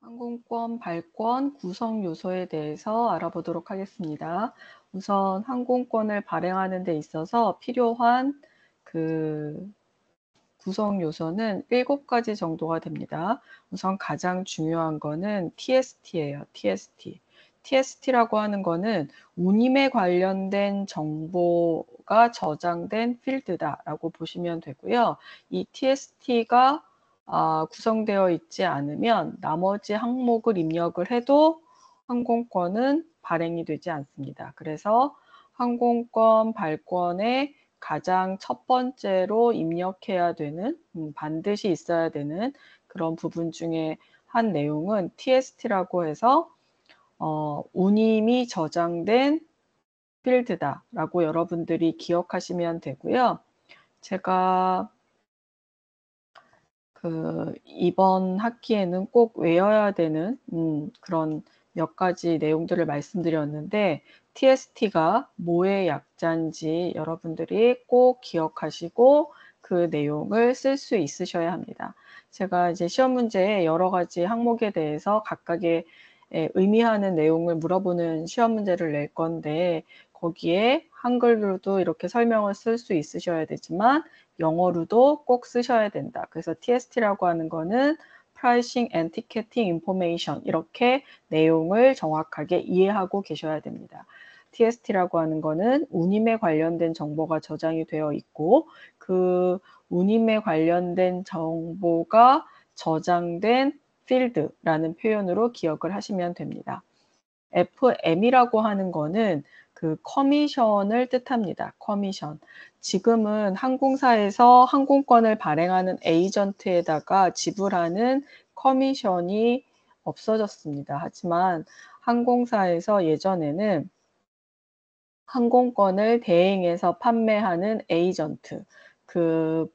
항공권 발권 구성 요소에 대해서 알아보도록 하겠습니다. 우선 항공권을 발행하는 데 있어서 필요한 구성 요소는 7가지 정도가 됩니다. 우선 가장 중요한 거는 TST예요. TST. TST라고 하는 거는 운임에 관련된 정보가 저장된 필드다라고 보시면 되고요. 이 TST가 구성되어 있지 않으면 나머지 항목을 입력을 해도 항공권은 발행이 되지 않습니다. 그래서 항공권 발권에 가장 첫 번째로 입력해야 되는, 반드시 있어야 되는 그런 부분 중에 한 내용은 TST라고 해서 운임이 저장된 필드다라고 여러분들이 기억하시면 되고요. 제가 이번 학기에는 꼭 외워야 되는 그런 몇 가지 내용들을 말씀드렸는데 TST가 뭐의 약자인지 여러분들이 꼭 기억하시고 그 내용을 쓸 수 있으셔야 합니다. 제가 이제 시험 문제에 여러 가지 항목에 대해서 각각의 의미하는 내용을 물어보는 시험 문제를 낼 건데 거기에 한글로도 이렇게 설명을 쓸 수 있으셔야 되지만 영어로도 꼭 쓰셔야 된다. 그래서 TST라고 하는 거는 Pricing and Ticketing Information 이렇게 내용을 정확하게 이해하고 계셔야 됩니다. TST라고 하는 거는 운임에 관련된 정보가 저장이 되어 있고 그 운임에 관련된 정보가 저장된 필드라는 표현으로 기억을 하시면 됩니다. FM이라고 하는 거는 그 커미션을 뜻합니다. 커미션. 지금은 항공사에서 항공권을 발행하는 에이전트에다가 지불하는 커미션이 없어졌습니다. 하지만 항공사에서 예전에는 항공권을 대행해서 판매하는 에이전트,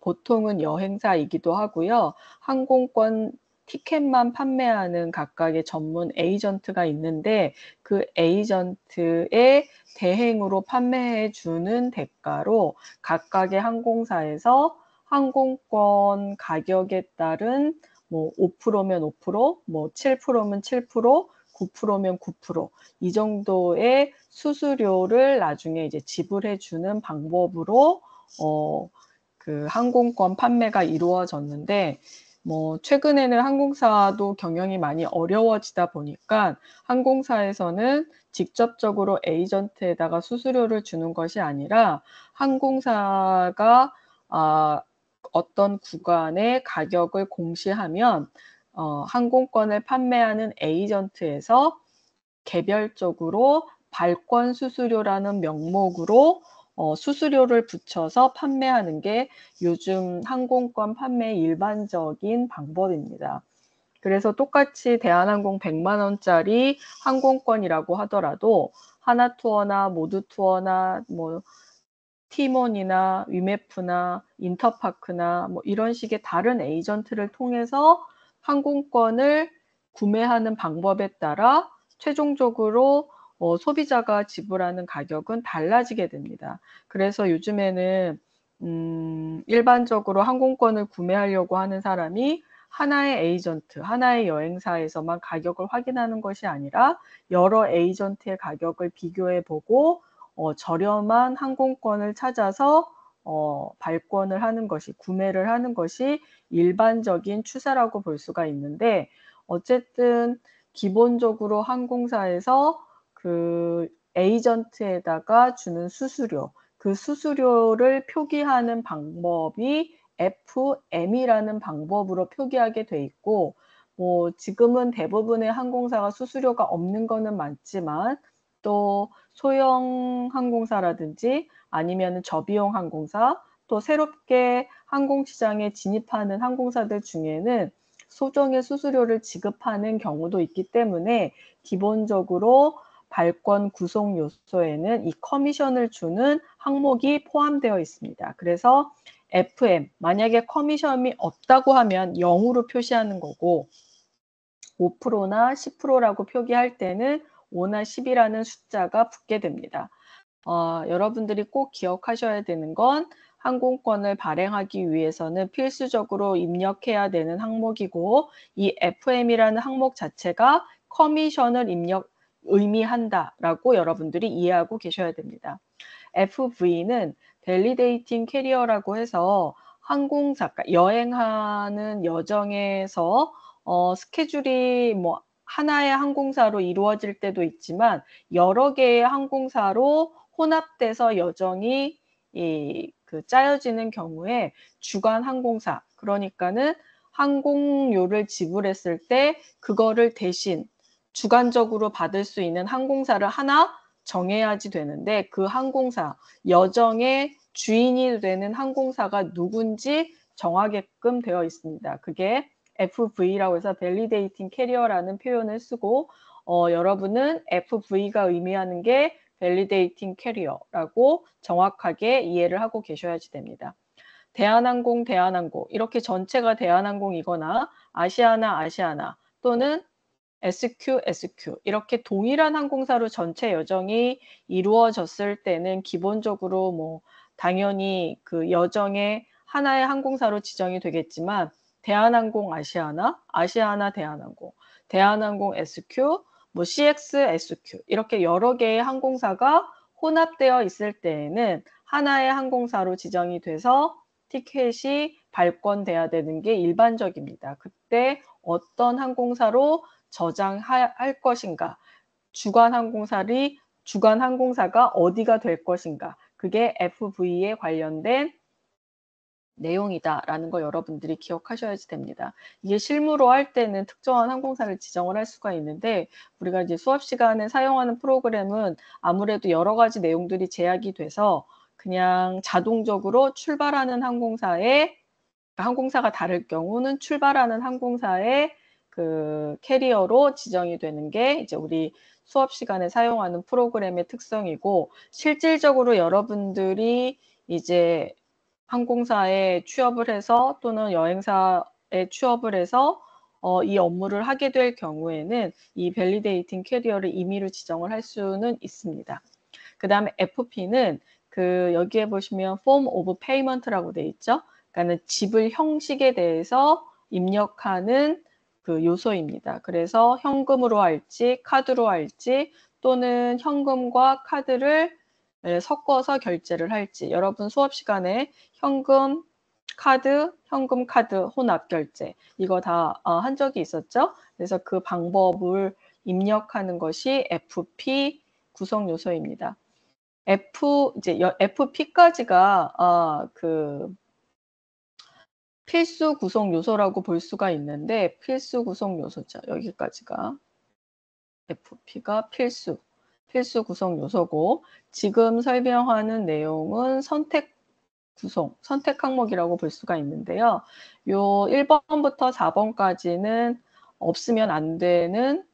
보통은 여행사이기도 하고요. 항공권 티켓만 판매하는 각각의 전문 에이전트가 있는데 그 에이전트의 대행으로 판매해 주는 대가로 각각의 항공사에서 항공권 가격에 따른 뭐 5%면 5%, 뭐 7%면 7%, 9%면 9%이 정도의 수수료를 나중에 이제 지불해 주는 방법으로 항공권 판매가 이루어졌는데 뭐 최근에는 항공사도 경영이 많이 어려워지다 보니까 항공사에서는 직접적으로 에이전트에다가 수수료를 주는 것이 아니라 항공사가 어떤 구간의 가격을 공시하면 항공권을 판매하는 에이전트에서 개별적으로 발권 수수료라는 명목으로 수수료를 붙여서 판매하는 게 요즘 항공권 판매의 일반적인 방법입니다. 그래서 똑같이 대한항공 100만 원짜리 항공권이라고 하더라도 하나투어나 모두투어나 뭐 티몬이나 위메프나 인터파크나 뭐 이런 식의 다른 에이전트를 통해서 항공권을 구매하는 방법에 따라 최종적으로 소비자가 지불하는 가격은 달라지게 됩니다. 그래서 요즘에는 일반적으로 항공권을 구매하려고 하는 사람이 하나의 에이전트, 하나의 여행사에서만 가격을 확인하는 것이 아니라 여러 에이전트의 가격을 비교해 보고 저렴한 항공권을 찾아서 발권을 하는 것이, 구매를 하는 것이 일반적인 추세라고 볼 수가 있는데 어쨌든 기본적으로 항공사에서 그 에이전트에다가 주는 수수료, 그 수수료를 표기하는 방법이 FM이라는 방법으로 표기하게 돼 있고 뭐 지금은 대부분의 항공사가 수수료가 없는 거는 맞지만 또 소형 항공사라든지 아니면 저비용 항공사 또 새롭게 항공시장에 진입하는 항공사들 중에는 소정의 수수료를 지급하는 경우도 있기 때문에 기본적으로 발권 구성 요소에는 이 커미션을 주는 항목이 포함되어 있습니다. 그래서 FM, 만약에 커미션이 없다고 하면 0으로 표시하는 거고 5%나 10%라고 표기할 때는 5나 10이라는 숫자가 붙게 됩니다. 여러분들이 꼭 기억하셔야 되는 건 항공권을 발행하기 위해서는 필수적으로 입력해야 되는 항목이고, 이 FM이라는 항목 자체가 커미션을 의미한다라고 여러분들이 이해하고 계셔야 됩니다. FV는 밸리데이팅 캐리어라고 해서 항공사, 여행하는 여정에서 스케줄이 뭐 하나의 항공사로 이루어질 때도 있지만 여러 개의 항공사로 혼합돼서 여정이 짜여지는 경우에 주간 항공사, 그러니까는 항공료를 지불했을 때 그거를 대신 주간적으로 받을 수 있는 항공사를 하나 정해야지 되는데, 그 항공사, 여정의 주인이 되는 항공사가 누군지 정하게끔 되어 있습니다. 그게 FV라고 해서 Validating Carrier라는 표현을 쓰고, 여러분은 FV가 의미하는 게 Validating Carrier라고 정확하게 이해를 하고 계셔야지 됩니다. 대한항공 이렇게 전체가 대한항공이거나 아시아나 또는 SQ 이렇게 동일한 항공사로 전체 여정이 이루어졌을 때는 기본적으로 뭐 당연히 그 여정의 하나의 항공사로 지정이 되겠지만, 대한항공 아시아나 대한항공 SQ, 뭐 CX, SQ 이렇게 여러 개의 항공사가 혼합되어 있을 때에는 하나의 항공사로 지정이 돼서 티켓이 발권돼야 되는 게 일반적입니다. 그때 어떤 항공사로 저장할 것인가, 주간 항공사가 어디가 될 것인가, 그게 FV에 관련된 내용이다라는 거 여러분들이 기억하셔야지 됩니다. 이게 실무로 할 때는 특정한 항공사를 지정을 할 수가 있는데, 우리가 이제 수업 시간에 사용하는 프로그램은 아무래도 여러 가지 내용들이 제약이 돼서 그냥 자동적으로 출발하는 항공사가 다를 경우는 출발하는 항공사의 그 캐리어로 지정이 되는 게 이제 우리 수업 시간에 사용하는 프로그램의 특성이고, 실질적으로 여러분들이 이제 항공사에 취업을 해서 또는 여행사에 취업을 해서 이 업무를 하게 될 경우에는 이 밸리데이팅 캐리어를 임의로 지정을 할 수는 있습니다. 그 다음에 FP는 여기에 보시면 Form of Payment라고 되어 있죠. 그러니까 지불 형식에 대해서 입력하는 그 요소입니다. 그래서 현금으로 할지 카드로 할지 또는 현금과 카드를 섞어서 결제를 할지, 여러분 수업 시간에 현금 카드 혼합 결제 이거 다 한 적이 있었죠. 그래서 그 방법을 입력하는 것이 FP 구성 요소입니다. FP까지가 그 필수 구성 요소라고 볼 수가 있는데, 필수 구성 요소죠. 여기까지가 FP가 필수 구성 요소고, 지금 설명하는 내용은 선택 항목이라고 볼 수가 있는데요. 요 1번부터 4번까지는 없으면 안 되는,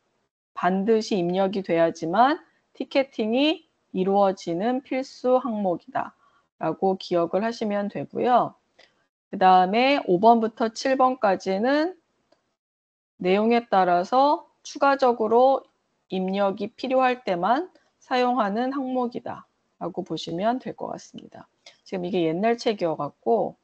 반드시 입력이 돼야지만 티켓팅이 이루어지는 필수 항목이다 라고 기억을 하시면 되고요. 그 다음에 5번부터 7번까지는 내용에 따라서 추가적으로 입력이 필요할 때만 사용하는 항목이다 라고 보시면 될 것 같습니다. 지금 이게 옛날 책이어갖고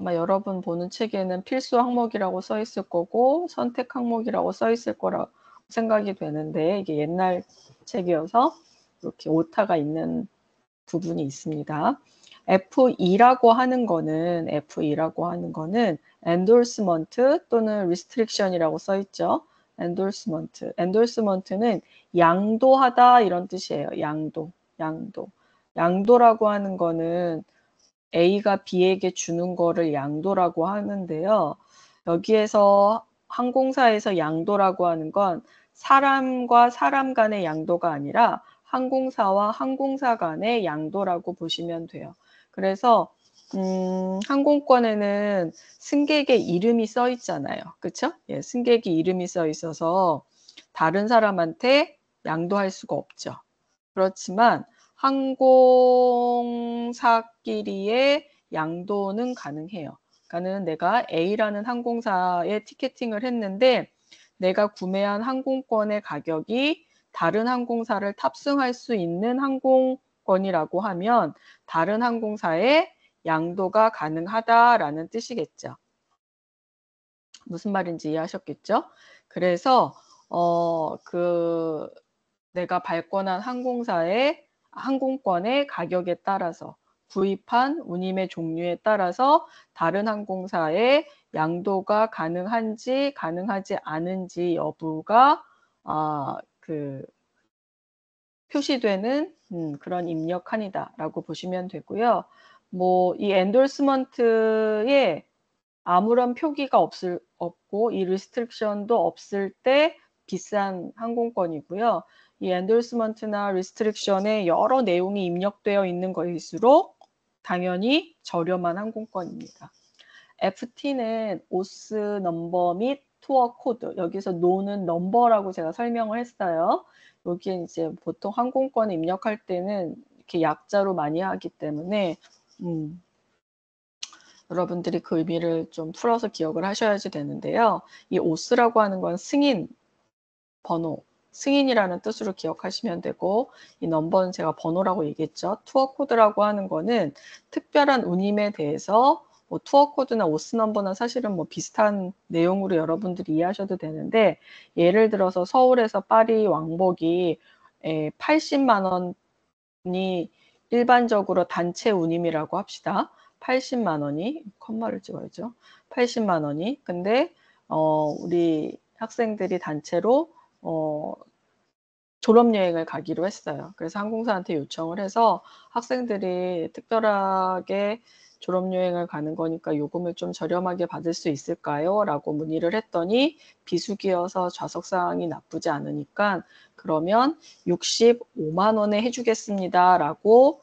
아마 여러분 보는 책에는 필수 항목이라고 써 있을 거고 선택 항목이라고 써 있을 거라고 생각이 되는데, 이게 옛날 책이어서 이렇게 오타가 있는 부분이 있습니다. F2라고 하는 거는 endorsement 또는 restriction이라고 써 있죠. endorsement는 양도하다 이런 뜻이에요. 양도라고 하는 거는 A가 B에게 주는 거를 양도라고 하는데요. 여기에서 항공사에서 양도라고 하는 건 사람과 사람 간의 양도가 아니라 항공사와 항공사 간의 양도라고 보시면 돼요. 그래서 항공권에는 승객의 이름이 써 있잖아요. 그렇죠? 예, 승객의 이름이 써 있어서 다른 사람한테 양도할 수가 없죠. 그렇지만 항공사끼리의 양도는 가능해요. 그러니까는 내가 A라는 항공사에 티켓팅을 했는데 내가 구매한 항공권의 가격이 다른 항공사를 탑승할 수 있는 항공권이라고 하면 다른 항공사에 양도가 가능하다라는 뜻이겠죠. 무슨 말인지 이해하셨겠죠? 그래서 내가 발권한 항공권의 가격에 따라서 구입한 운임의 종류에 따라서 다른 항공사에 양도가 가능한지 가능하지 않은지 여부가 표시되는 그런 입력한이다라고 보시면 되고요. 이 엔돌스먼트에 아무런 표기가 없고 이 리스트릭션도 없을 때 비싼 항공권이고요. 이 엔돌스먼트나 리스트릭션에 여러 내용이 입력되어 있는 것일수록 당연히 저렴한 항공권입니다. FT는 오스 넘버 및 투어 코드, 여기서 노는 넘버라고 제가 설명을 했어요. 여기에 이제 보통 항공권을 입력할 때는 이렇게 약자로 많이 하기 때문에 여러분들이 그 의미를 좀 풀어서 기억을 하셔야지 되는데요. 이 오스라고 하는 건 승인 번호, 승인이라는 뜻으로 기억하시면 되고, 이 넘버는 제가 번호라고 얘기했죠. 투어 코드라고 하는 거는 특별한 운임에 대해서 투어 코드나 오스 넘버나 사실은 비슷한 내용으로 여러분들이 이해하셔도 되는데, 예를 들어서 서울에서 파리 왕복이 80만 원이 일반적으로 단체 운임이라고 합시다. 80만 원이, 컴마를 찍어야죠. 80만 원이. 근데 우리 학생들이 단체로 졸업여행을 가기로 했어요. 그래서 항공사한테 요청을 해서 학생들이 특별하게 졸업여행을 가는 거니까 요금을 좀 저렴하게 받을 수 있을까요? 라고 문의를 했더니 비수기여서 좌석상이 나쁘지 않으니까 그러면 65만 원에 해주겠습니다. 라고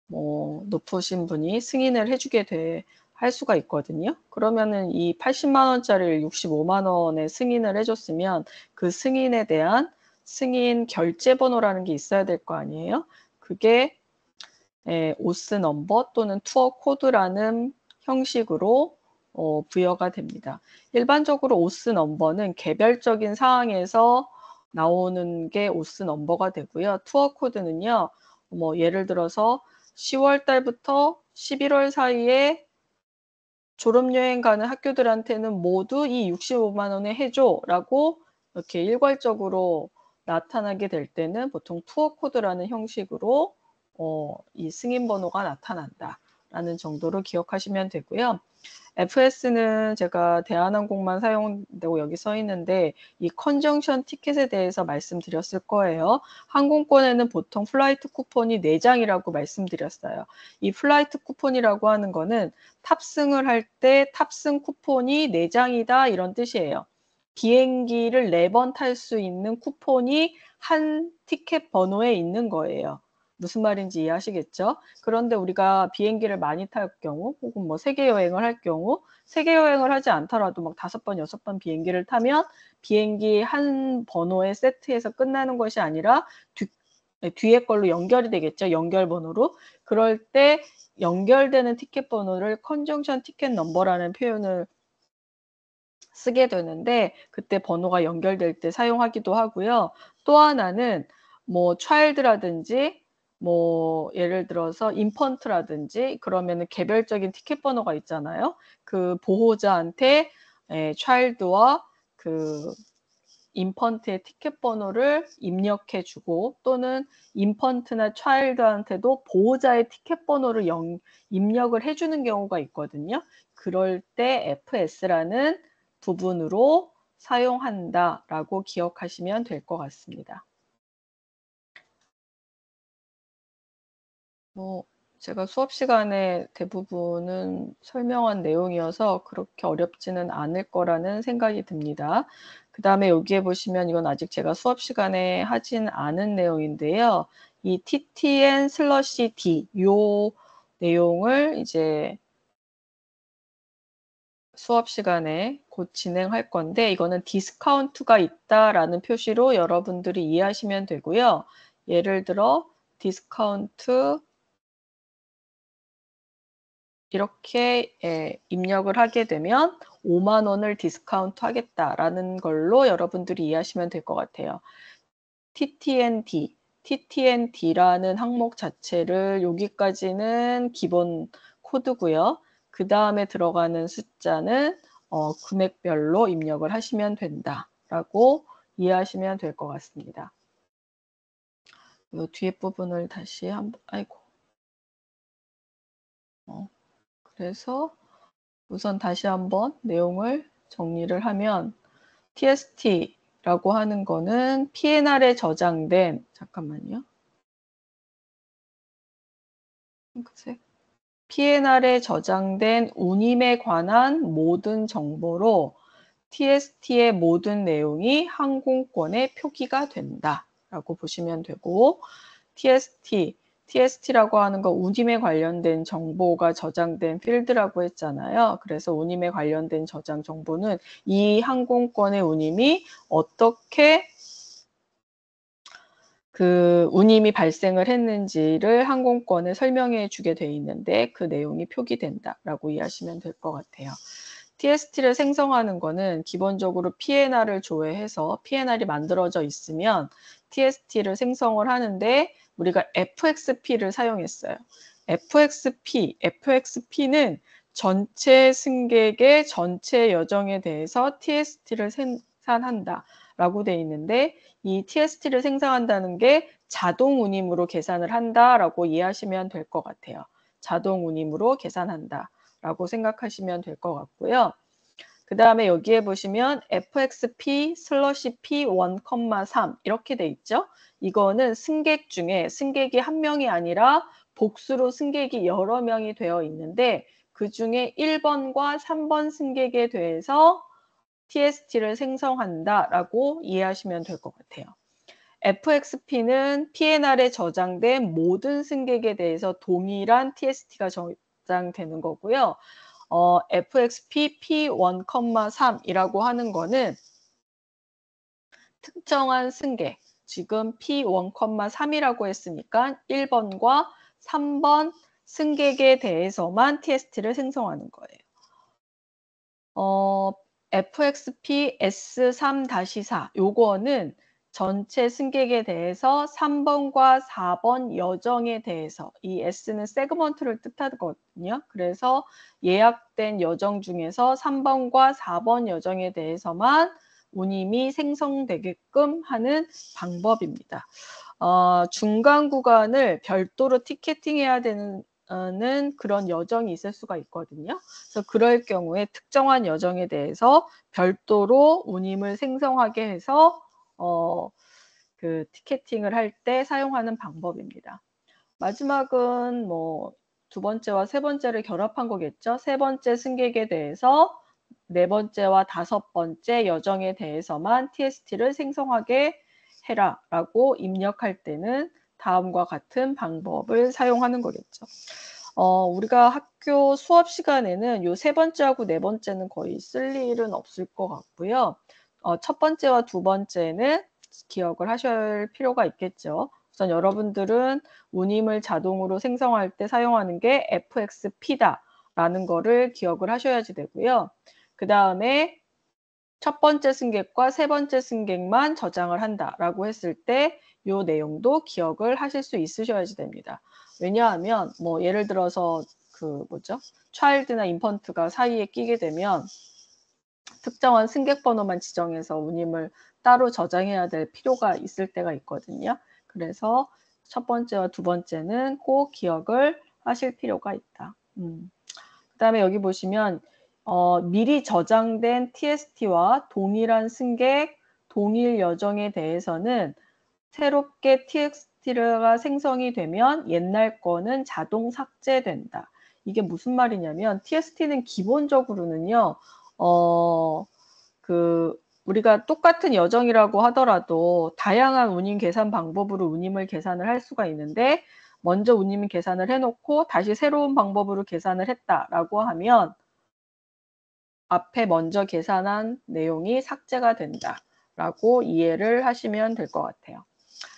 높으신 분이 승인을 해주게 할 수가 있거든요. 그러면은 이 80만 원짜리를 65만 원에 승인을 해줬으면 그 승인에 대한 승인 결제 번호라는 게 있어야 될 거 아니에요. 그게 오스 넘버 또는 투어 코드라는 형식으로 부여가 됩니다. 일반적으로 오스 넘버는 개별적인 사항에서 나오는 게 오스 넘버가 되고요. 투어 코드는요. 예를 들어서 10월 달부터 11월 사이에 졸업여행 가는 학교들한테는 모두 이 65만 원에 해줘 라고 이렇게 일괄적으로 나타나게 될 때는 보통 투어 코드라는 형식으로 이 승인 번호가 나타난다 라는 정도로 기억하시면 되고요. FS는 제가 대한항공만 사용되고 여기 써 있는데 이 컨정션 티켓에 대해서 말씀드렸을 거예요. 항공권에는 보통 플라이트 쿠폰이 4장이라고 말씀드렸어요. 이 플라이트 쿠폰이라고 하는 거는 탑승을 할 때 탑승 쿠폰이 4장이다 이런 뜻이에요. 비행기를 4번 탈 수 있는 쿠폰이 한 티켓 번호에 있는 거예요. 무슨 말인지 이해하시겠죠? 그런데 우리가 비행기를 많이 탈 경우 혹은 세계 여행을 할 경우 세계 여행을 하지 않더라도 5번, 6번 비행기를 타면 비행기 한 번호의 세트에서 끝나는 것이 아니라 뒤에 걸로 연결이 되겠죠. 연결 번호로. 그럴 때 연결되는 티켓 번호를 컨정션 티켓 넘버라는 표현을 쓰게 되는데 그때 번호가 연결될 때 사용하기도 하고요. 또 하나는 child라든지 예를 들어서 인펀트라든지 그러면은 개별적인 티켓 번호가 있잖아요. 그 보호자한테 child와 그 인펀트의 티켓 번호를 입력해 주고 또는 인펀트나 child한테도 보호자의 티켓 번호를 입력을 해 주는 경우가 있거든요. 그럴 때 FS라는 부분으로 사용한다라고 기억하시면 될 것 같습니다. 제가 수업 시간에 대부분은 설명한 내용이어서 그렇게 어렵지는 않을 거라는 생각이 듭니다. 그 다음에 여기에 보시면 이건 아직 제가 수업 시간에 하진 않은 내용인데요. 이 TTN/D 요 내용을 이제 수업 시간에 곧 진행할 건데 이거는 디스카운트가 있다라는 표시로 여러분들이 이해하시면 되고요. 예를 들어 디스카운트 이렇게 입력을 하게 되면 5만 원을 디스카운트 하겠다라는 걸로 여러분들이 이해하시면 될 것 같아요. TTND TTND라는 항목 자체를 여기까지는 기본 코드고요. 그 다음에 들어가는 숫자는 금액별로 입력을 하시면 된다라고 이해하시면 될 것 같습니다. 이 뒤에 부분을 다시 한번, 아이고. 그래서 우선 다시 한번 내용을 정리를 하면 TST라고 하는 거는 PNR에 저장된, 잠깐만요. 핑크색. PNR에 저장된 운임에 관한 모든 정보로 TST의 모든 내용이 항공권에 표기가 된다라고 보시면 되고, TST라고 하는 거 운임에 관련된 정보가 저장된 필드라고 했잖아요. 그래서 운임에 관련된 저장 정보는 이 항공권의 운임이 어떻게 그 운임이 발생을 했는지를 항공권에 설명해 주게 돼 있는데 그 내용이 표기된다라고 이해하시면 될 것 같아요. TST를 생성하는 거는 기본적으로 PNR을 조회해서 PNR이 만들어져 있으면 TST를 생성을 하는데 우리가 FXP를 사용했어요. FXP는 전체 승객의 전체 여정에 대해서 TST를 생산한다 라고 돼 있는데 이 TST를 생성한다는 게 자동 운임으로 계산을 한다라고 이해하시면 될 것 같아요. 자동 운임으로 계산한다 라고 생각하시면 될 것 같고요. 그 다음에 여기에 보시면 FXP P1,3 이렇게 돼 있죠. 이거는 승객 중에 승객이 한 명이 아니라 복수로 승객이 여러 명이 되어 있는데 그 중에 1번과 3번 승객에 대해서 TST를 생성한다라고 이해하시면 될 것 같아요. FXP는 PNR에 저장된 모든 승객에 대해서 동일한 TST가 저장되는 거고요. FXP P1,3이라고 하는 거는 특정한 승객, 지금 P1,3이라고 했으니까 1번과 3번 승객에 대해서만 TST를 생성하는 거예요. FXP S3-4 요거는 전체 승객에 대해서 3번과 4번 여정에 대해서 이 S는 세그먼트를 뜻하거든요. 그래서 예약된 여정 중에서 3번과 4번 여정에 대해서만 운임이 생성되게끔 하는 방법입니다. 중간 구간을 별도로 티켓팅해야 되는 그런 여정이 있을 수가 있거든요. 그래서 그럴 경우에 특정한 여정에 대해서 별도로 운임을 생성하게 해서 그 티켓팅을 할 때 사용하는 방법입니다. 마지막은 뭐 두 번째와 세 번째를 결합한 거겠죠. 세 번째 승객에 대해서 네 번째와 다섯 번째 여정에 대해서만 TST를 생성하게 해라라고 입력할 때는 다음과 같은 방법을 사용하는 거겠죠. 우리가 학교 수업 시간에는 요 세 번째하고 네 번째는 거의 쓸 일은 없을 것 같고요. 첫 번째와 두 번째는 기억을 하실 필요가 있겠죠. 우선 여러분들은 운임을 자동으로 생성할 때 사용하는 게 FXP다라는 거를 기억을 하셔야지 되고요. 그 다음에 첫 번째 승객과 세 번째 승객만 저장을 한다라고 했을 때 이 내용도 기억을 하실 수 있으셔야지 됩니다. 왜냐하면 뭐 예를 들어서 그 뭐죠? 차일드나 인펀트가 사이에 끼게 되면 특정한 승객 번호만 지정해서 운임을 따로 저장해야 될 필요가 있을 때가 있거든요. 그래서 첫 번째와 두 번째는 꼭 기억을 하실 필요가 있다. 그다음에 여기 보시면 미리 저장된 TST와 동일한 승객, 동일 여정에 대해서는 새롭게 TST가 생성이 되면 옛날 거는 자동 삭제된다. 이게 무슨 말이냐면 TST는 기본적으로는요. 우리가 똑같은 여정이라고 하더라도 다양한 운임 계산 방법으로 운임을 계산을 할 수가 있는데 먼저 운임 계산을 해놓고 다시 새로운 방법으로 계산을 했다라고 하면 앞에 먼저 계산한 내용이 삭제가 된다라고 이해를 하시면 될 것 같아요.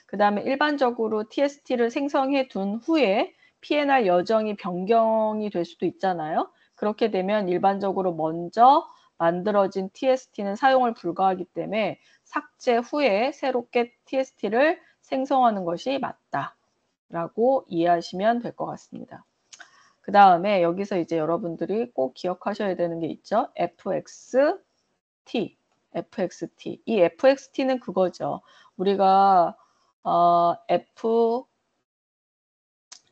그 다음에 일반적으로 TST를 생성해 둔 후에 PNR 여정이 변경이 될 수도 있잖아요. 그렇게 되면 일반적으로 먼저 만들어진 TST는 사용을 불가하기 때문에 삭제 후에 새롭게 TST를 생성하는 것이 맞다라고 이해하시면 될 것 같습니다. 그 다음에 여기서 이제 여러분들이 꼭 기억하셔야 되는 게 있죠. FXT. 이 FXT는 그거죠. 우리가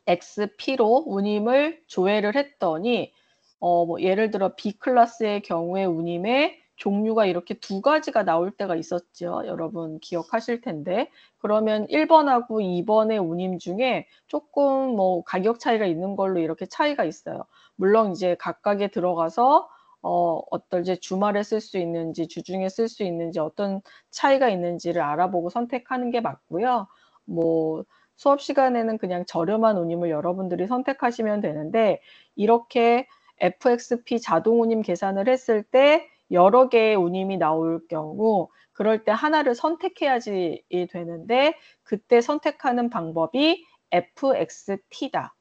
FXP로 운임을 조회를 했더니 뭐 예를 들어 B 클래스의 경우에 운임의 종류가 이렇게 두 가지가 나올 때가 있었죠. 여러분 기억하실 텐데. 그러면 1번하고 2번의 운임 중에 조금 뭐 가격 차이가 있는 걸로 이렇게 차이가 있어요. 물론 이제 각각에 들어가서 어떤 이제 주말에 쓸 수 있는지 주중에 쓸 수 있는지 어떤 차이가 있는지를 알아보고 선택하는 게 맞고요. 뭐 수업 시간에는 그냥 저렴한 운임을 여러분들이 선택하시면 되는데 이렇게 FXP 자동 운임 계산을 했을 때 여러 개의 운임이 나올 경우 그럴 때 하나를 선택해야지 되는데 그때 선택하는 방법이 FXT다.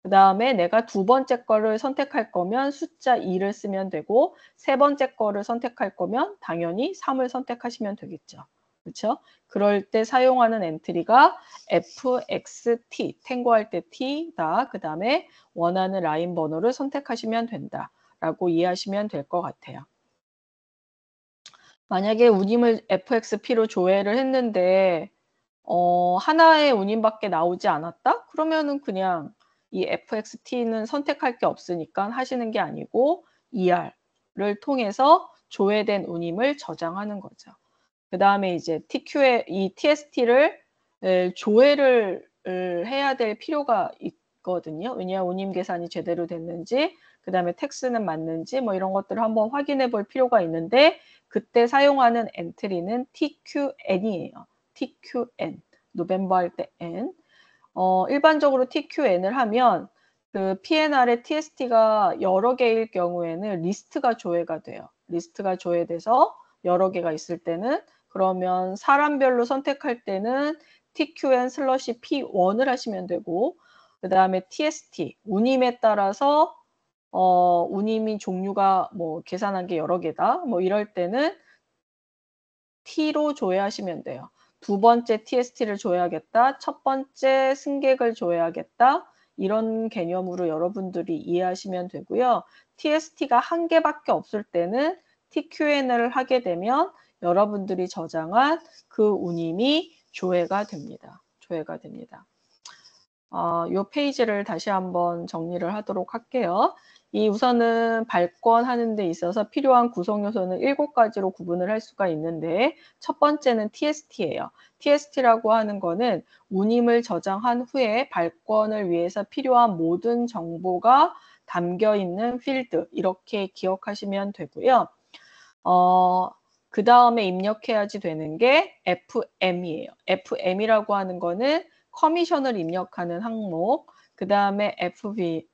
그 다음에 내가 두 번째 거를 선택할 거면 숫자 2를 쓰면 되고 세 번째 거를 선택할 거면 당연히 3을 선택하시면 되겠죠. 그렇죠? 그럴 때 사용하는 엔트리가 FXT, 탱고할 때 T다. 그 다음에 원하는 라인 번호를 선택하시면 된다라고 이해하시면 될 것 같아요. 만약에 운임을 FXP로 조회를 했는데 하나의 운임밖에 나오지 않았다? 그러면은 그냥 이 FXT는 선택할 게 없으니까 하시는 게 아니고 ER를 통해서 조회된 운임을 저장하는 거죠. 그 다음에 이제 이 TST를 조회를 해야 될 필요가 있거든요. 왜냐하면 운임 계산이 제대로 됐는지, 그 다음에 텍스는 맞는지 뭐 이런 것들을 한번 확인해 볼 필요가 있는데 그때 사용하는 엔트리는 TQN이에요. TQN. 노벰버 할 때 N. 일반적으로 TQN을 하면 그 PNR의 TST가 여러 개일 경우에는 리스트가 조회가 돼요. 리스트가 조회돼서 여러 개가 있을 때는 그러면 사람별로 선택할 때는 TQN/P1을 하시면 되고 그 다음에 TST, 운임에 따라서 운임이 종류가 뭐 계산한 게 여러 개다. 뭐 이럴 때는 T로 조회하시면 돼요. 두 번째 TST를 조회하겠다. 첫 번째 승객을 조회하겠다. 이런 개념으로 여러분들이 이해하시면 되고요. TST가 한 개밖에 없을 때는 TQN을 하게 되면 여러분들이 저장한 그 운임이 조회가 됩니다. 조회가 됩니다. 이 페이지를 다시 한번 정리를 하도록 할게요. 이 우선은 발권하는 데 있어서 필요한 구성 요소는 7가지로 구분을 할 수가 있는데 첫 번째는 TST예요. TST라고 하는 거는 운임을 저장한 후에 발권을 위해서 필요한 모든 정보가 담겨 있는 필드 이렇게 기억하시면 되고요. 그 다음에 입력해야지 되는 게 FM이에요. FM이라고 하는 거는 커미션을 입력하는 항목, 그 다음에 FV는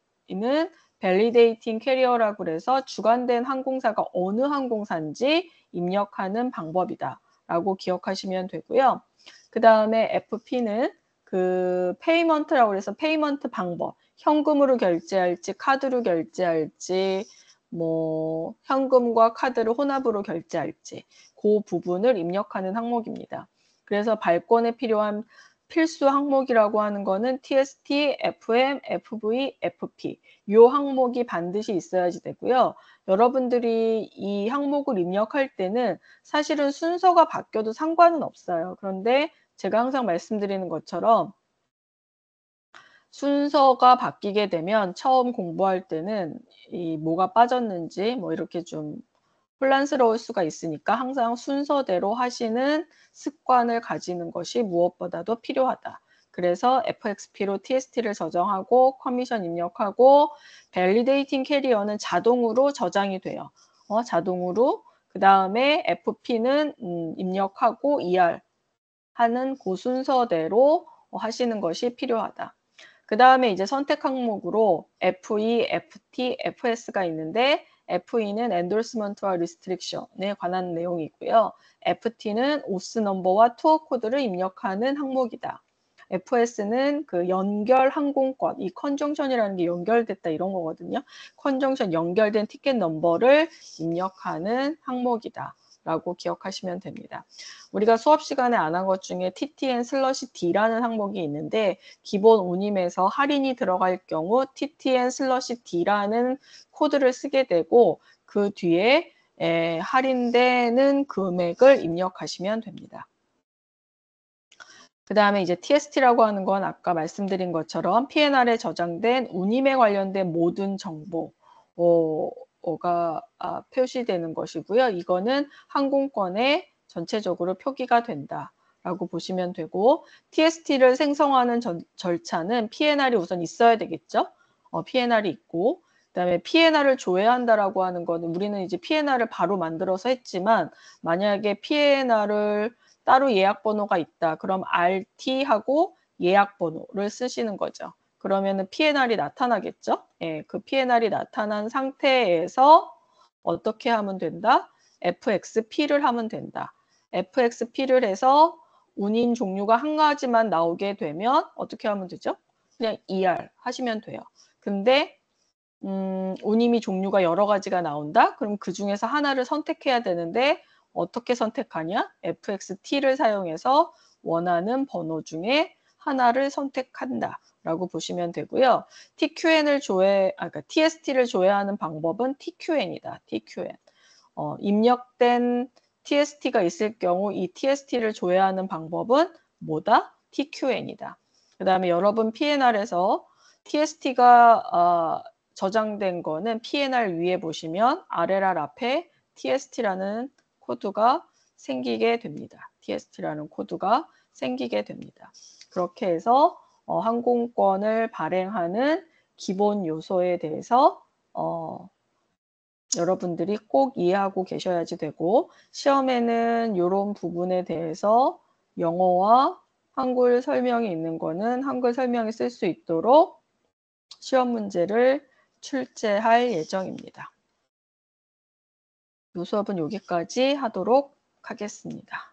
Validating Carrier라고 해서 주관된 항공사가 어느 항공사인지 입력하는 방법이다 라고 기억하시면 되고요. 그 다음에 FP는 그 페이먼트라고 해서 페이먼트 방법, 현금으로 결제할지 카드로 결제할지 뭐 현금과 카드를 혼합으로 결제할지 그 부분을 입력하는 항목입니다. 그래서 발권에 필요한 필수 항목이라고 하는 거는 TST, FM, FV, FP 이 항목이 반드시 있어야지 되고요. 여러분들이 이 항목을 입력할 때는 사실은 순서가 바뀌어도 상관은 없어요. 그런데 제가 항상 말씀드리는 것처럼 순서가 바뀌게 되면 처음 공부할 때는 이 뭐가 빠졌는지 뭐 이렇게 좀 혼란스러울 수가 있으니까 항상 순서대로 하시는 습관을 가지는 것이 무엇보다도 필요하다. 그래서 FXP로 TST를 저장하고 커미션 입력하고 Validating Carrier는 자동으로 저장이 돼요. 자동으로. 그 다음에 FP는 입력하고 ER 하는 그 순서대로 하시는 것이 필요하다. 그 다음에 이제 선택 항목으로 FE, FT, FS가 있는데 FE는 endorsement와 restriction에 관한 내용이고요. FT는 OS 넘버와 투어 코드를 입력하는 항목이다. FS는 그 연결 항공권, 이 컨정션이라는 게 연결됐다 이런 거거든요. 컨정션 연결된 티켓 넘버를 입력하는 항목이다 라고 기억하시면 됩니다. 우리가 수업 시간에 안 한 것 중에 TTN/D라는 항목이 있는데 기본 운임에서 할인이 들어갈 경우 TTN/D라는 코드를 쓰게 되고 그 뒤에 할인되는 금액을 입력하시면 됩니다. 그 다음에 이제 TST라고 하는 건 아까 말씀드린 것처럼 PNR에 저장된 운임에 관련된 모든 정보가 표시되는 것이고요. 이거는 항공권에 전체적으로 표기가 된다라고 보시면 되고 TST를 생성하는 절차는 PNR이 우선 있어야 되겠죠. PNR이 있고 그다음에 PNR을 조회한다라고 하는 거는 우리는 이제 PNR을 바로 만들어서 했지만 만약에 PNR을 따로 예약 번호가 있다. 그럼 RT하고 예약 번호를 쓰시는 거죠. 그러면은 PNR이 나타나겠죠? 예, 그 PNR이 나타난 상태에서 어떻게 하면 된다? FXP를 하면 된다. FXP를 해서 운임 종류가 한 가지만 나오게 되면 어떻게 하면 되죠? 그냥 ER 하시면 돼요. 근데 운임이 종류가 여러 가지가 나온다? 그럼 그 중에서 하나를 선택해야 되는데 어떻게 선택하냐? FXT를 사용해서 원하는 번호 중에 하나를 선택한다 라고 보시면 되고요. 그러니까 TST를 조회하는 방법은 TQN이다. TQN. 입력된 TST가 있을 경우 이 TST를 조회하는 방법은 뭐다? TQN이다. 그 다음에 여러분 PNR에서 TST가 저장된 거는 PNR 위에 보시면 RLR 앞에 TST라는 코드가 생기게 됩니다. TST라는 코드가 생기게 됩니다. 그렇게 해서 항공권을 발행하는 기본 요소에 대해서 여러분들이 꼭 이해하고 계셔야지 되고 시험에는 이런 부분에 대해서 영어와 한글 설명이 있는 거는 한글 설명이 쓸 수 있도록 시험 문제를 출제할 예정입니다. 이 수업은 여기까지 하도록 하겠습니다.